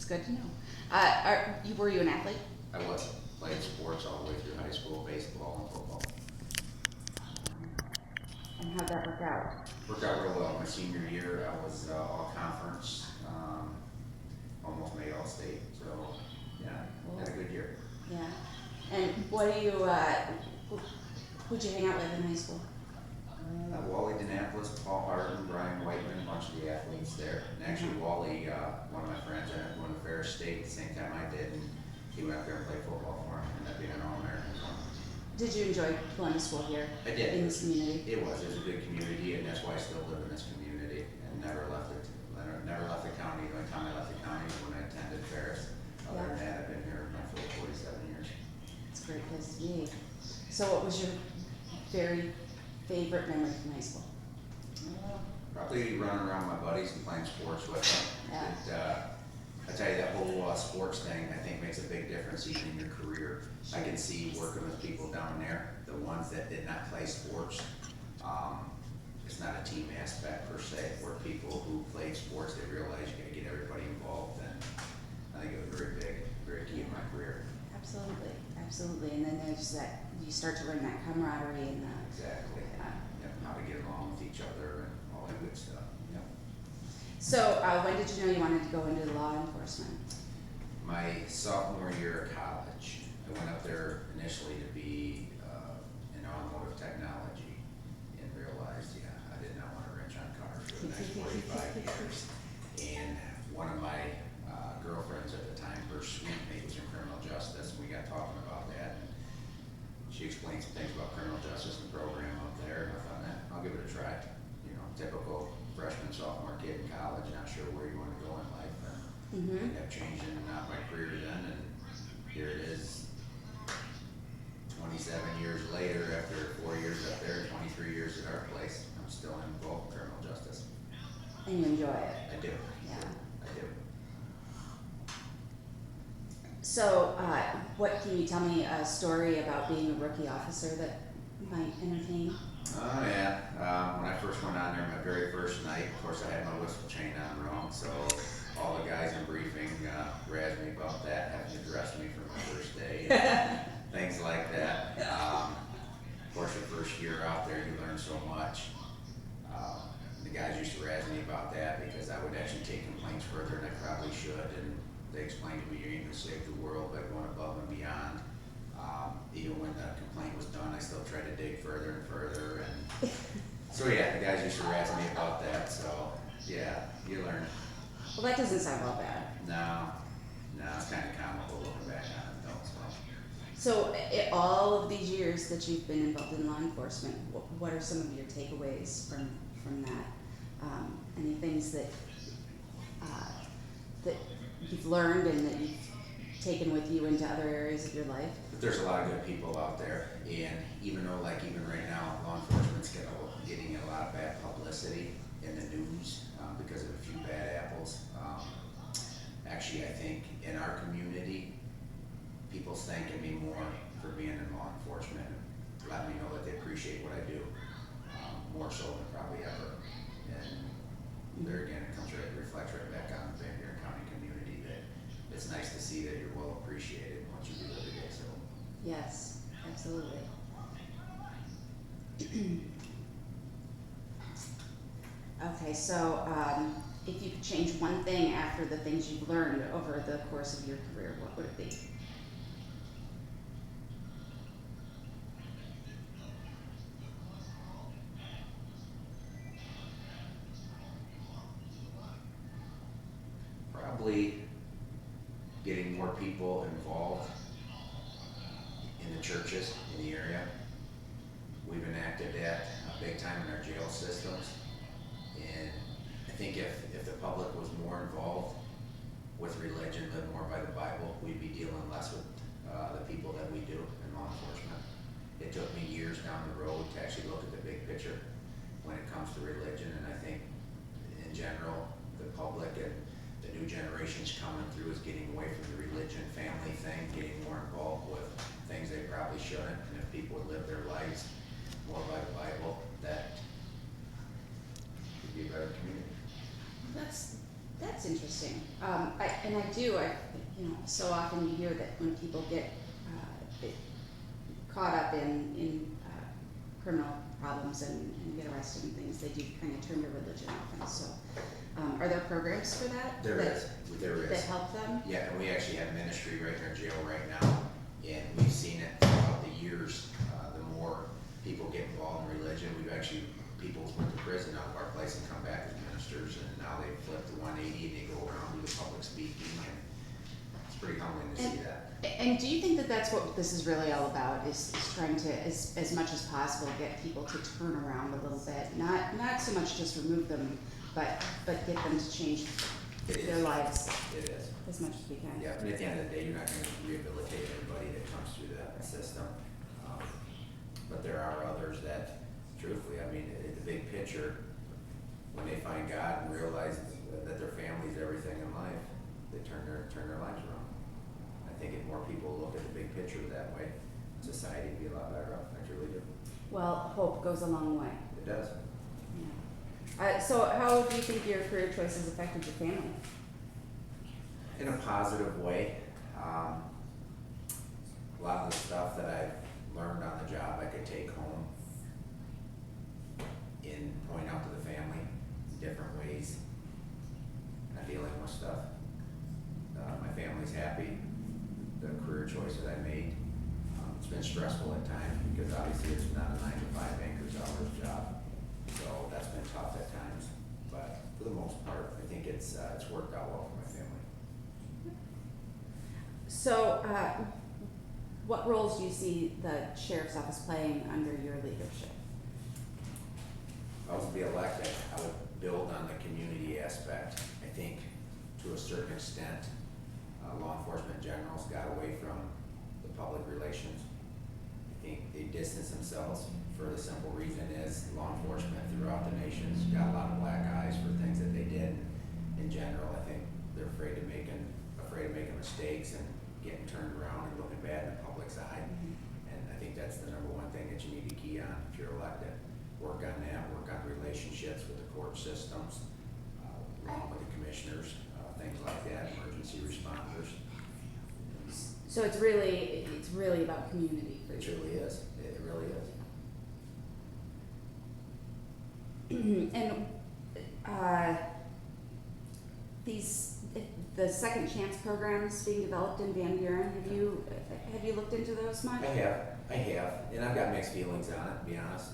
good to know. Were you an athlete? I was. Played sports all the way through high school, baseball and football. And how'd that work out? Worked out real well. My senior year, I was all conference, almost made all state. So, yeah, Cool. had a good year. Yeah. And what do you, who'd you hang out with in high school? Wally, Dan Abbott, Paul Harden, Brian Whiteman, a bunch of the athletes there. And actually, Wally, one of my friends, ended up going to Ferris State at the same time I did, and he went up there and played football for him, and that being an All-American for him. Did you enjoy going to school here? I did. In this community? It was a good community, and that's why I still live in this community, and never left it. Never left the county. The only time I left the county was when I attended Ferris. Other than that, I've been here my full 47 years. It's a great place to be. So what was your very favorite memory from high school? Probably running around with my buddies and playing sports with them. Yeah. I tell you, that whole sports thing, I think, makes a big difference even in your career. I can see working with people down there, the ones that did not play sports. It's not a team aspect per se. Where people who played sports, they realize you got to get everybody involved, and I think it was very big, very key in my career. Absolutely, absolutely. And then there's that, you start to learn that camaraderie and the. Exactly. Yep, how to get along with each other and all that good stuff. Yep. So when did you know you wanted to go into law enforcement? My sophomore year of college, I went up there initially to be in automotive technology, and realized, yeah, I did not want to wrench on cars for the next 45 years. And one of my girlfriends at the time, her sweet mate was in criminal justice, and we got talking about that. And she explained some things about criminal justice and the program up there, and I thought, I'll give it a try. You know, typical freshman, sophomore kid in college, not sure where you want to go in life. And ended up changing my career then, and here it is 27 years later, after 4 years up there, 23 years at our place. I'm still involved in criminal justice. And you enjoy it? I do. Yeah. I do. So, what can you tell me a story about being a rookie officer that might entertain? Oh yeah, when I first went on there, my very first night, of course I had my whistle chain on wrong, so all the guys in briefing razzed me about that, having to dress me for my first day, and things like that. Of course, the first year out there, you learn so much. The guys used to razz me about that because I would actually take complaints further than I probably should, and they explained to me you're even save the world by going above and beyond. Even when the complaint was done, I still tried to dig further and further, and so yeah, the guys used to razz me about that. So yeah, you learn. Well, that doesn't sound all bad. No, it's kind of comical looking back on it though. So, all of these years that you've been involved in law enforcement, what are some of your takeaways from that? Any things that that you've learned and that you've taken with you into other areas of your life? But there's a lot of good people out there, and even though, like, even right now, law enforcement's getting a lot of bad publicity in the news because of a few bad apples. Actually, I think in our community, people's thanking me more for being in law enforcement and letting me know that they appreciate what I do, more so than probably ever. And there again, it reflects right back on the Van Buren County community that it's nice to see that you're well appreciated in what you do every day. So. Yes, absolutely. Okay, so if you could change one thing after the things you've learned over the course of your career, what would it be? Probably getting more people involved in the churches in the area. We've enacted that big time in our jail systems, and I think if the public was more involved with religion, lived more by the Bible, we'd be dealing less with the people that we do in law enforcement. It took me years down the road to actually look at the big picture when it comes to religion, and I think in general, the public and the new generations coming through is getting away from the religion family thing, getting more involved with things they probably shouldn't, and if people would live their lives more by the Bible, that would be a better community. That That's interesting. I so often you hear that when people get caught up in criminal problems and get arrested and things, they do kind of turn to religion often. So, are there programs for that? There is. That help them? Yeah, and we actually have ministry right in our jail right now, and we've seen it throughout the years. The more people get involved in religion, people went to prison out of our place and come back as ministers, and now they flip the 180 and they go around do the public speaking, and it's pretty humbling to see that. And do you think that that's what this is really all about, is trying to, as much as possible, get people to turn around a little bit? Not so much just remove them, but get them to change their lives It is. as much as we can. Yeah, and at the end of the day, you're not gonna rehabilitate everybody that comes through that system. But there are others that, truthfully, I mean, in the big picture, when they find God and realize that their family's everything in life, they turn their lives around. I think if more people look at the big picture that way, society would be a lot better off. I truly do. Well, hope goes a long way. It does. Yeah. So how do you think your career choices affected your family? In a positive way. A lot of the stuff that I've learned on the job I could take home and point out to the family in different ways. Not dealing with stuff. My family's happy. The career choice that I made. It's been stressful at times because obviously it's not a 9-to-5 banker's hours job. So that's been tough at times. But for the most part, I think it's worked out well for my family. So, what roles do you see the sheriff's office playing under your leadership? If I was to be elected, I would build on the community aspect. I think to a certain extent, law enforcement generals got away from the public relations. I think they distanced themselves for the simple reason is law enforcement throughout the nation's got a lot of black eyes for things that they did. In general, I think they're afraid of making mistakes and getting turned around and looking bad in the public's eye. And I think that's the number one thing that you need to key on if you're elected. Work on that, work on relationships with the court systems, along with the commissioners, things like that, emergency responders. So it's really about community for It you. truly is, it really is. And the second chance programs being developed in Van Buren, have you looked into those much? I have, and I've got mixed feelings on it, to be honest.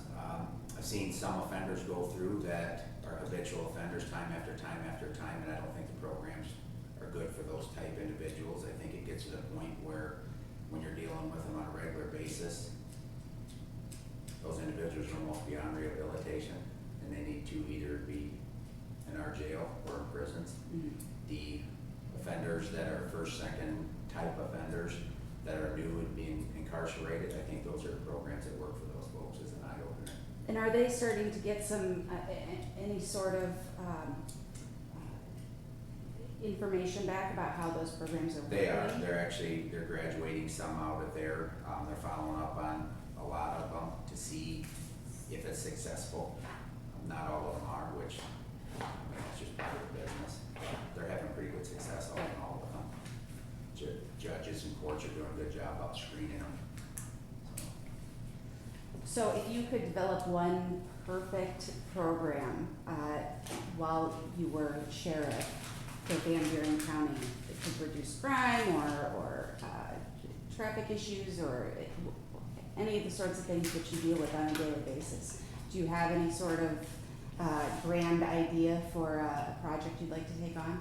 I've seen some offenders go through that are habitual offenders time after time after time, and I don't think the programs are good for those type individuals. I think it gets to the point where when you're dealing with them on a regular basis, those individuals are almost beyond rehabilitation, and they need to either be in our jail or in prisons. Mm-hmm. The offenders that are first, second type offenders that are new and being incarcerated, I think those are programs that work for those folks as an eye-opener. And are they starting to get some, any sort of information back about how those programs are working? They are. They're graduating some out of there. They're following up on a lot of them to see if it's successful. Not all of them are, which it's just part of the business. They're having pretty good success on all of them. Judges and courts are doing a good job of screening them. So if you could develop one perfect program while you were sheriff for Van Buren County, it could reduce crime or traffic issues or any of the sorts of things that you deal with on a daily basis, do you have any sort of grand idea for a project you'd like to take on?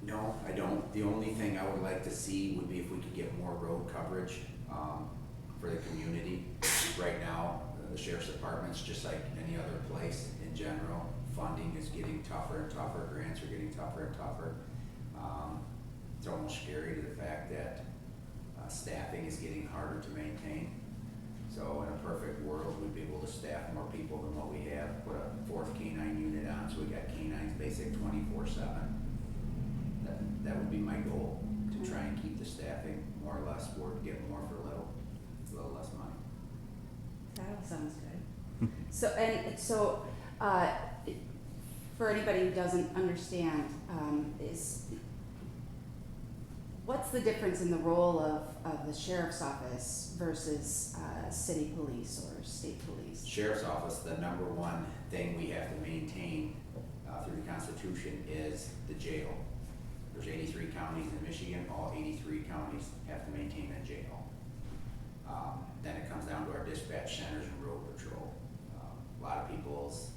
No, I don't. The only thing I would like to see would be if we could get more road coverage for the community. Right now, the sheriff's department's just like any other place in general. Funding is getting tougher and tougher. Grants are getting tougher and tougher. It's almost scary to the fact that staffing is getting harder to maintain. So in a perfect world, we'd be able to staff more people than what we have, put a 4th canine unit on, so we got canines basic 24/7. That would be my goal, to try and keep the staffing more or less, or get more for a little less money. That all sounds good. So for anybody who doesn't understand, is what's the difference in the role of the sheriff's office versus city police or state police? Sheriff's office, the number one thing we have to maintain through the Constitution is the jail. There's 83 counties in Michigan, all 83 counties have to maintain a jail. Then it comes down to our dispatch centers and road patrol. A lot of people's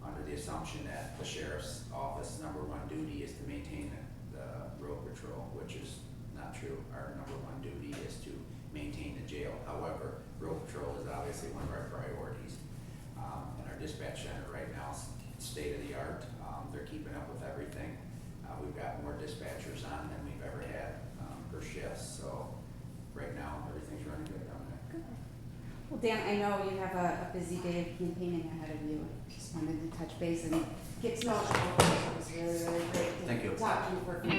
under the assumption that the sheriff's office number one duty is to maintain the road patrol, which is not true. Our number one duty is to maintain the jail. However, road patrol is obviously one of our priorities. And our dispatch center right now is state of the art. They're keeping up with everything. We've got more dispatchers on than we've ever had per shift. So right now, everything's running good down there. Good. Well, Dan, I know you have a busy day of campaigning ahead of you. Just wanted to touch base and get to know you. It was really, really great Thank you. to talk to you for a few